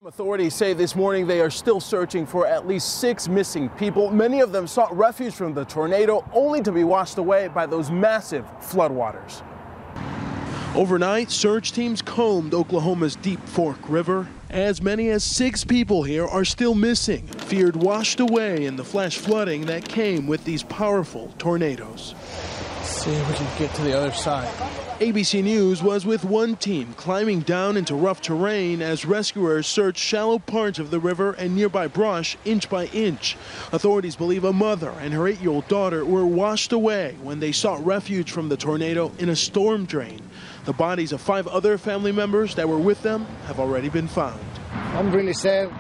Authorities say this morning they are still searching for at least 6 missing people. Many of them sought refuge from the tornado only to be washed away by those massive floodwaters. Overnight, search teams combed Oklahoma's Deep Fork River. As many as 6 people here are still missing, feared washed away in the flash flooding that came with these powerful tornadoes. Let's see if we can get to the other side. ABC News was with one team climbing down into rough terrain as rescuers searched shallow parts of the river and nearby brush inch by inch. Authorities believe a mother and her 8-year-old daughter were washed away when they sought refuge from the tornado in a storm drain. The bodies of 5 other family members that were with them have already been found. I'm really sad.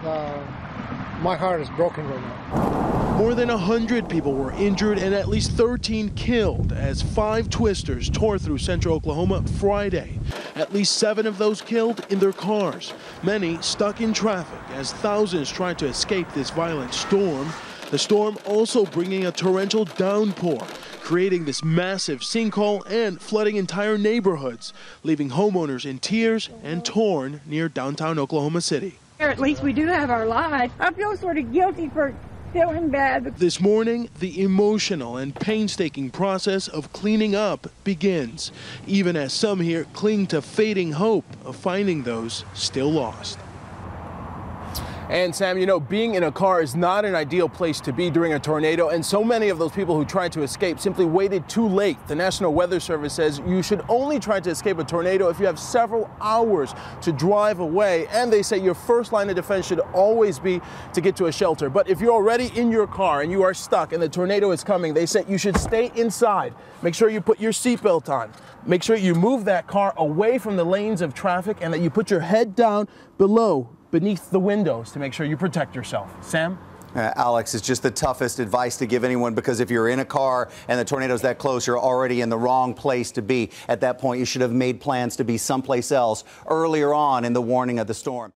My heart is broken right now. More than 100 people were injured and at least 13 killed as 5 twisters tore through central Oklahoma Friday. At least 7 of those killed in their cars, many stuck in traffic as thousands tried to escape this violent storm. The storm also bringing a torrential downpour, creating this massive sinkhole and flooding entire neighborhoods, leaving homeowners in tears and torn near downtown Oklahoma City. At least we do have our lives. I feel sort of guilty for feeling bad. This morning, the emotional and painstaking process of cleaning up begins, even as some here cling to fading hope of finding those still lost. And Sam, you know, being in a car is not an ideal place to be during a tornado, and so many of those people who tried to escape simply waited too late. The National Weather Service says you should only try to escape a tornado if you have several hours to drive away, and they say your first line of defense should always be to get to a shelter. But if you're already in your car and you are stuck and the tornado is coming, they said you should stay inside. Make sure you put your seatbelt on. Make sure you move that car away from the lanes of traffic and that you put your head down beneath the windows to make sure you protect yourself. Sam? Alex, it's just the toughest advice to give anyone, because if you're in a car and the tornado's that close, you're already in the wrong place to be. At that point, you should have made plans to be someplace else earlier on in the warning of the storm.